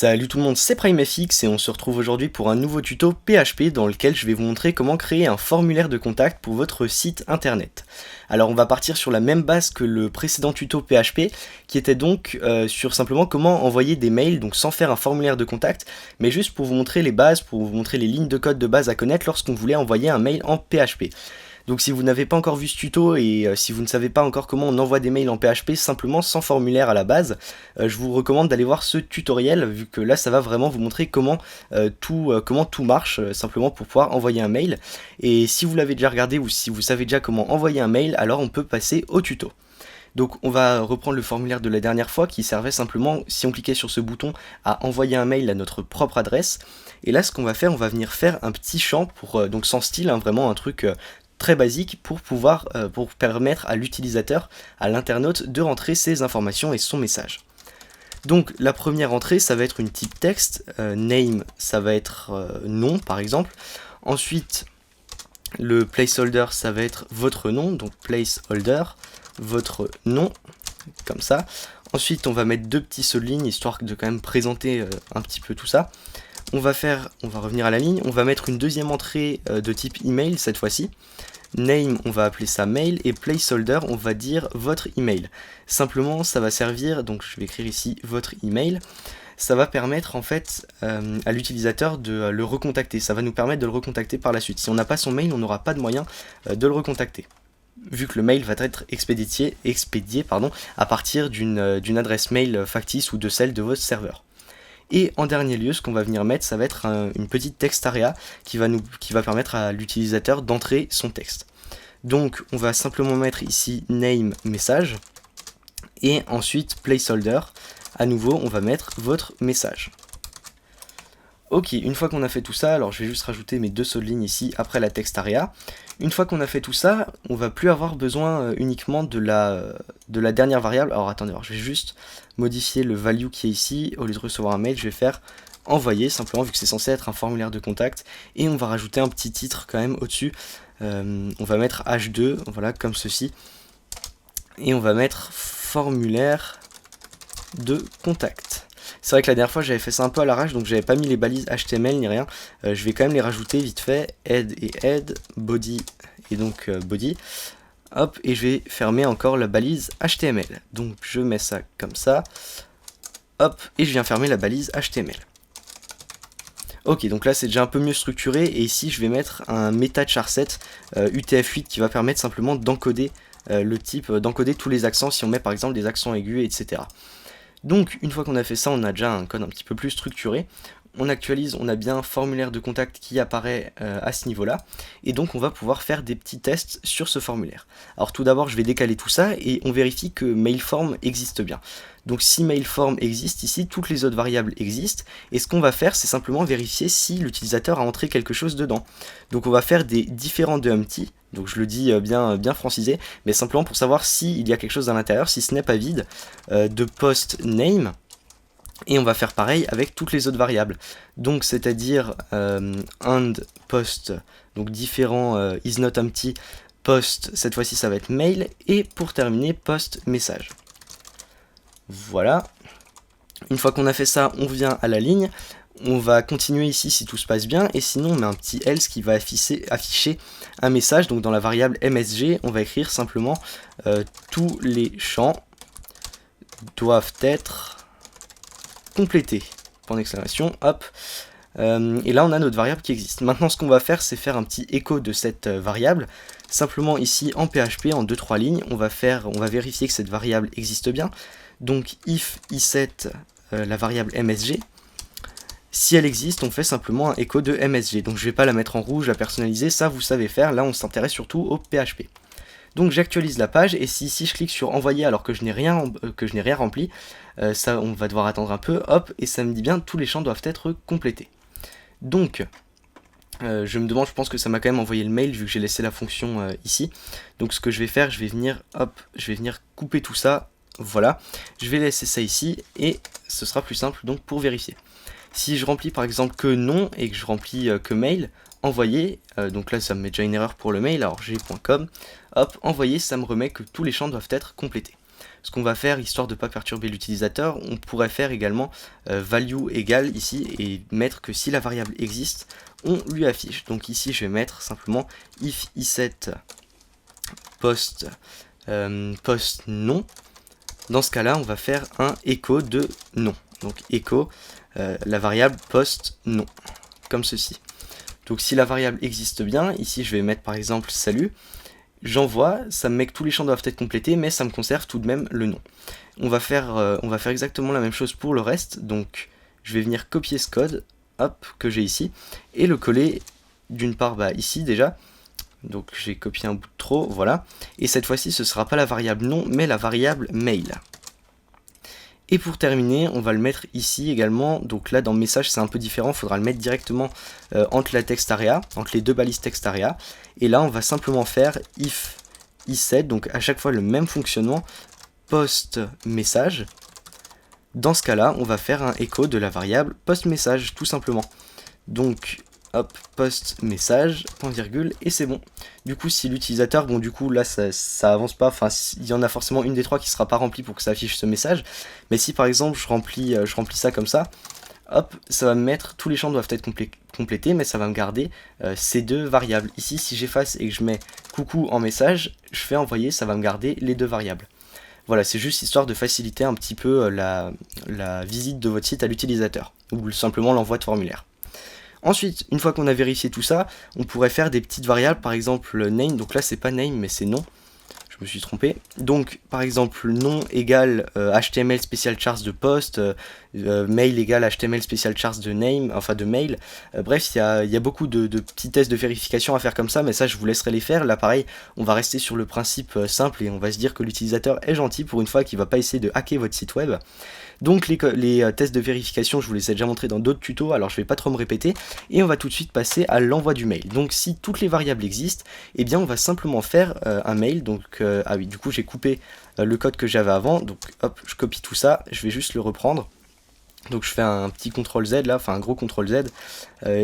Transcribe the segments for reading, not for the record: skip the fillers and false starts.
Salut tout le monde, c'est PrimeFX et on se retrouve aujourd'hui pour un nouveau tuto PHP dans lequel je vais vous montrer comment créer un formulaire de contact pour votre site internet. Alors on va partir sur la même base que le précédent tuto PHP qui était donc sur simplement comment envoyer des mails, donc sans faire un formulaire de contact, mais juste pour vous montrer les bases, pour vous montrer les lignes de code de base à connaître lorsqu'on voulait envoyer un mail en PHP. Donc si vous n'avez pas encore vu ce tuto et si vous ne savez pas encore comment on envoie des mails en PHP simplement sans formulaire à la base, je vous recommande d'aller voir ce tutoriel vu que là ça va vraiment vous montrer comment tout marche simplement pour pouvoir envoyer un mail. Et si vous l'avez déjà regardé ou si vous savez déjà comment envoyer un mail, alors on peut passer au tuto. Donc on va reprendre le formulaire de la dernière fois qui servait simplement, si on cliquait sur ce bouton, à envoyer un mail à notre propre adresse. Et là ce qu'on va faire, on va venir faire un petit champ pour donc sans style, hein, vraiment un truc très basique pour permettre à l'utilisateur, à l'internaute, de rentrer ses informations et son message. Donc la première entrée, ça va être une type texte, name, ça va être nom par exemple. Ensuite, le placeholder, ça va être votre nom, donc placeholder, votre nom, comme ça. Ensuite, on va mettre deux petits sauts de ligne, histoire de quand même présenter un petit peu tout ça. On va revenir à la ligne, on va mettre une deuxième entrée de type email cette fois-ci. Name, on va appeler ça mail, et placeholder, on va dire votre email. Simplement, ça va servir, donc je vais écrire ici votre email, ça va permettre en fait à l'utilisateur de le recontacter, ça va nous permettre de le recontacter par la suite. Si on n'a pas son mail, on n'aura pas de moyen de le recontacter, vu que le mail va être expédié à partir d'une adresse mail factice ou de celle de votre serveur. Et en dernier lieu, ce qu'on va venir mettre, ça va être une petite text area qui va permettre à l'utilisateur d'entrer son texte. Donc on va simplement mettre ici name message et ensuite placeholder. À nouveau, on va mettre votre message. Ok, une fois qu'on a fait tout ça, alors je vais juste rajouter mes deux sauts de ligne ici après la text area. Une fois qu'on a fait tout ça, on va plus avoir besoin uniquement de la dernière variable. Alors attendez, je vais juste modifier le value qui est ici. Au lieu de recevoir un mail, je vais faire envoyer simplement vu que c'est censé être un formulaire de contact. Et on va rajouter un petit titre quand même au-dessus. On va mettre H2, voilà, comme ceci. Et on va mettre formulaire de contact. C'est vrai que la dernière fois j'avais fait ça un peu à l'arrache, donc j'avais pas mis les balises HTML ni rien. Je vais quand même les rajouter vite fait. Head et head, body et donc body. Hop, et je vais fermer encore la balise HTML. Donc je mets ça comme ça. Hop, et je viens fermer la balise HTML. Ok, donc là c'est déjà un peu mieux structuré, et ici je vais mettre un meta charset UTF-8 qui va permettre simplement d'encoder le type, d'encoder tous les accents si on met par exemple des accents aigus, etc. Donc une fois qu'on a fait ça, on a déjà un code un petit peu plus structuré. On actualise, on a bien un formulaire de contact qui apparaît à ce niveau-là. Et donc on va pouvoir faire des petits tests sur ce formulaire. Alors tout d'abord, je vais décaler tout ça et on vérifie que mailform existe bien. Donc si mailform existe ici, toutes les autres variables existent. Et ce qu'on va faire, c'est simplement vérifier si l'utilisateur a entré quelque chose dedans. Donc on va faire des différents de empty. Donc je le dis bien francisé, mais simplement pour savoir s'il y a quelque chose à l'intérieur, si ce n'est pas vide, de post name. Et on va faire pareil avec toutes les autres variables. Donc c'est-à-dire and post, donc différent is not empty, post, cette fois-ci ça va être mail, et pour terminer post message. Voilà. Une fois qu'on a fait ça, on vient à la ligne. On va continuer ici si tout se passe bien, et sinon on met un petit else qui va afficher un message. Donc dans la variable msg, on va écrire simplement tous les champs doivent être complétés, point d'exclamation, hop. Et là on a notre variable qui existe. Maintenant ce qu'on va faire, c'est faire un petit écho de cette variable. Simplement ici en PHP, en 2-3 lignes, on va vérifier que cette variable existe bien. Donc if i7 la variable msg. Si elle existe, on fait simplement un écho de MSG. Donc je ne vais pas la mettre en rouge à personnaliser, ça vous savez faire. Là on s'intéresse surtout au PHP. Donc j'actualise la page, et si ici je clique sur envoyer alors que je n'ai rien rempli, ça on va devoir attendre un peu, hop, et ça me dit bien tous les champs doivent être complétés. Donc je me demande, je pense que ça m'a quand même envoyé le mail vu que j'ai laissé la fonction ici. Donc ce que je vais faire, je vais venir couper tout ça, voilà. Je vais laisser ça ici et ce sera plus simple donc pour vérifier. Si je remplis par exemple que nom et que je remplis que mail, envoyer, donc là ça me met déjà une erreur pour le mail, alors g.com, hop, envoyer, ça me remet que tous les champs doivent être complétés. ce qu'on va faire, histoire de ne pas perturber l'utilisateur, on pourrait faire également value égale ici, et mettre que si la variable existe, on lui affiche. Donc ici, je vais mettre simplement if iset post, post non. Dans ce cas-là, on va faire un echo de non. Donc echo la variable post non, comme ceci. Donc si la variable existe bien, ici je vais mettre par exemple salut, j'envoie, ça me met que tous les champs doivent être complétés, mais ça me conserve tout de même le nom. On va faire exactement la même chose pour le reste, donc je vais venir copier ce code, hop, que j'ai ici, et le coller d'une part ici déjà. Donc j'ai copié un bout de trop, voilà. Et cette fois-ci, ce ne sera pas la variable nom, mais la variable mail. Et pour terminer, on va le mettre ici également. Donc là, dans message, c'est un peu différent. Il faudra le mettre directement entre la text area, entre les deux balises text area. Et là, on va simplement faire if iset, donc à chaque fois le même fonctionnement, post message. Dans ce cas-là, on va faire un echo de la variable post message, tout simplement. Donc hop, post message, point virgule, et c'est bon. Du coup, si l'utilisateur, bon du coup là ça avance pas, enfin il y en a forcément une des trois qui sera pas remplie pour que ça affiche ce message, mais si par exemple je remplis ça comme ça, hop, ça va me mettre, tous les champs doivent être complétés, mais ça va me garder ces deux variables. Ici, si j'efface et que je mets coucou en message, je fais envoyer, ça va me garder les deux variables. Voilà, c'est juste histoire de faciliter un petit peu la visite de votre site à l'utilisateur, ou simplement l'envoi de formulaire. Ensuite, une fois qu'on a vérifié tout ça, on pourrait faire des petites variables, par exemple name, donc là c'est pas name mais c'est nom, je me suis trompé. Donc par exemple nom égale HTML spécial chars de post, mail égale HTML spécial chars de name, enfin de mail. Bref, il y a beaucoup de petits tests de vérification à faire comme ça, mais ça je vous laisserai les faire. Là pareil, on va rester sur le principe simple et on va se dire que l'utilisateur est gentil pour une fois, qu'il va pas essayer de hacker votre site web. Donc les tests de vérification, je vous les ai déjà montrés dans d'autres tutos, alors je vais pas trop me répéter, et on va tout de suite passer à l'envoi du mail. Donc si toutes les variables existent, eh bien on va simplement faire un mail. Donc ah oui, du coup j'ai coupé le code que j'avais avant, donc hop, je copie tout ça, je vais juste le reprendre. Donc je fais un petit CTRL Z là, enfin un gros CTRL Z,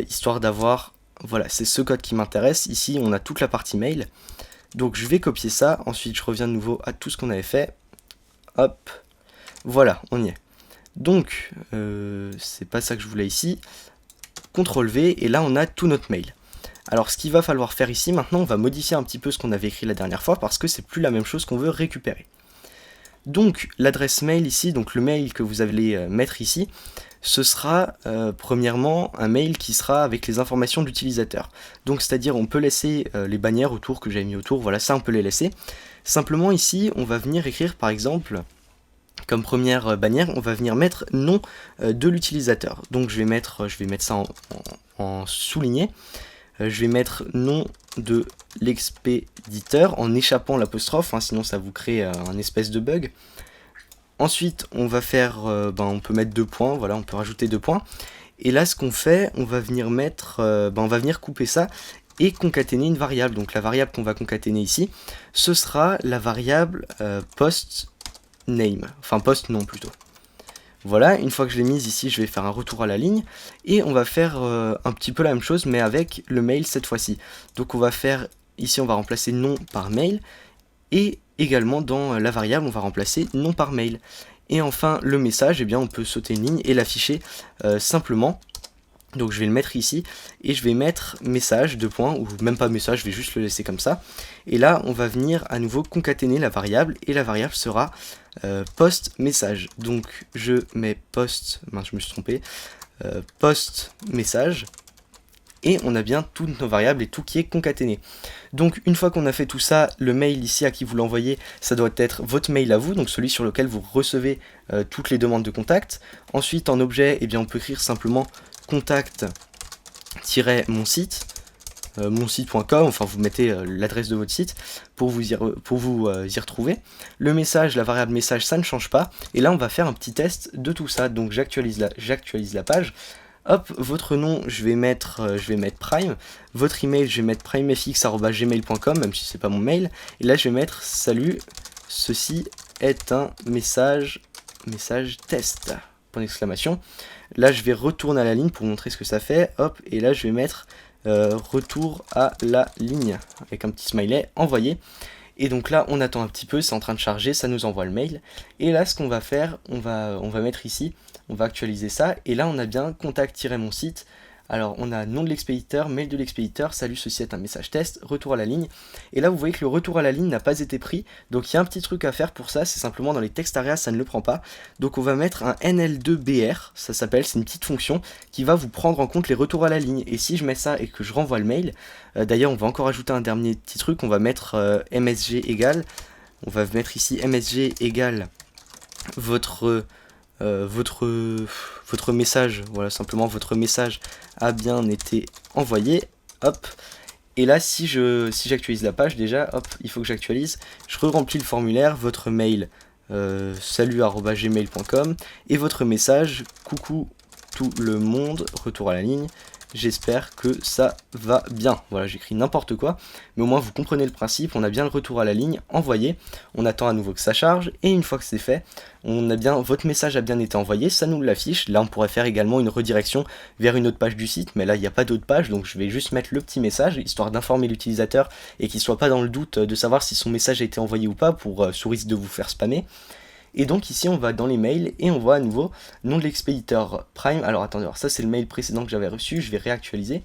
histoire d'avoir, voilà, c'est ce code qui m'intéresse. Ici on a toute la partie mail, donc je vais copier ça, ensuite je reviens de nouveau à tout ce qu'on avait fait, hop, voilà, on y est. Donc, c'est pas ça que je voulais ici. CTRL V, et là on a tout notre mail. Alors ce qu'il va falloir faire ici, maintenant on va modifier un petit peu ce qu'on avait écrit la dernière fois, parce que c'est plus la même chose qu'on veut récupérer. Donc l'adresse mail ici, donc le mail que vous allez mettre ici, ce sera premièrement un mail qui sera avec les informations de l'utilisateur. Donc c'est-à-dire on peut laisser les bannières autour que j'avais mis autour, voilà, ça on peut les laisser. Simplement ici, on va venir écrire par exemple, comme première bannière, on va venir mettre nom de l'utilisateur. Donc je vais mettre ça en souligné. Je vais mettre nom de l'expéditeur en échappant l'apostrophe, hein, sinon ça vous crée un espèce de bug. Ensuite, on va faire, on peut mettre 2 points, voilà, on peut rajouter 2 points. Et là, ce qu'on fait, on va venir mettre, on va venir couper ça et concaténer une variable. Donc la variable qu'on va concaténer ici, ce sera la variable post name, enfin post nom plutôt. Voilà, une fois que je l'ai mise ici, je vais faire un retour à la ligne et on va faire un petit peu la même chose mais avec le mail cette fois-ci. Donc on va faire, ici on va remplacer nom par mail et également dans la variable on va remplacer nom par mail. Et enfin le message, eh bien on peut sauter une ligne et l'afficher simplement. Donc je vais le mettre ici et je vais mettre message, 2 points, ou même pas message, je vais juste le laisser comme ça. Et là on va venir à nouveau concaténer la variable et la variable sera post message. Donc je mets post, je me suis trompé, post message. Et on a bien toutes nos variables et tout qui est concaténé. Donc une fois qu'on a fait tout ça, le mail ici à qui vous l'envoyez, ça doit être votre mail à vous, donc celui sur lequel vous recevez toutes les demandes de contact. Ensuite en objet, eh bien, on peut écrire simplement contact-mon site, monsite.com, enfin vous mettez l'adresse de votre site pour vous y retrouver. Le message, la variable message, ça ne change pas. Et là on va faire un petit test de tout ça. Donc j'actualise la page. Hop, votre nom, je vais mettre Prime. Votre email, je vais mettre primefx@gmail.com, même si c'est pas mon mail. Et là, je vais mettre salut, ceci est un message test. Point d'exclamation. Là, je vais retourner à la ligne pour montrer ce que ça fait. Hop, et là, je vais mettre retour à la ligne avec un petit smiley envoyé. Et donc là on attend un petit peu, c'est en train de charger, ça nous envoie le mail. Et là ce qu'on va faire, on va mettre ici, on va actualiser ça, et là on a bien contact-mon site. Alors on a nom de l'expéditeur, mail de l'expéditeur, salut ceci est un message test, retour à la ligne. Et là vous voyez que le retour à la ligne n'a pas été pris, donc il y a un petit truc à faire pour ça, c'est simplement dans les textes AREA ça ne le prend pas. Donc on va mettre un NL2BR, ça s'appelle, c'est une petite fonction qui va vous prendre en compte les retours à la ligne. Et si je mets ça et que je renvoie le mail, d'ailleurs on va encore ajouter un dernier petit truc, on va mettre MSG égale, on va mettre ici MSG égale votre message, voilà, simplement votre message a bien été envoyé, hop. Et là si j'actualise la page, déjà, hop, il faut que j'actualise, je re-remplis le formulaire, votre mail, salut@gmail.com, et votre message, coucou tout le monde, retour à la ligne, j'espère que ça va bien. Voilà, j'écris n'importe quoi, mais au moins vous comprenez le principe, on a bien le retour à la ligne envoyé, on attend à nouveau que ça charge, et une fois que c'est fait, votre message a bien été envoyé, ça nous l'affiche. Là on pourrait faire également une redirection vers une autre page du site, mais là il n'y a pas d'autre page, donc je vais juste mettre le petit message, histoire d'informer l'utilisateur, et qu'il ne soit pas dans le doute de savoir si son message a été envoyé ou pas, sous risque de vous faire spammer. Et donc ici on va dans les mails et on voit à nouveau nom de l'expéditeur Prime. Alors attendez, ça c'est le mail précédent que j'avais reçu, je vais réactualiser.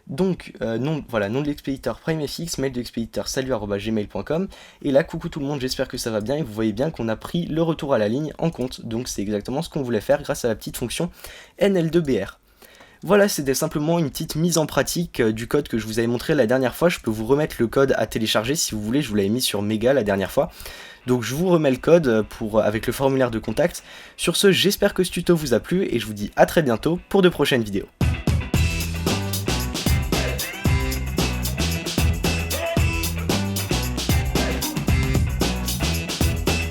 Donc nom de l'expéditeur PrimeFX, mail de l'expéditeur salut@gmail.com. Et là coucou tout le monde, j'espère que ça va bien, et vous voyez bien qu'on a pris le retour à la ligne en compte. Donc c'est exactement ce qu'on voulait faire grâce à la petite fonction NL2BR. Voilà, c'était simplement une petite mise en pratique du code que je vous avais montré la dernière fois. Je peux vous remettre le code à télécharger si vous voulez, je vous l'avais mis sur Mega la dernière fois. Donc je vous remets le code avec le formulaire de contact. Sur ce, j'espère que ce tuto vous a plu et je vous dis à très bientôt pour de prochaines vidéos.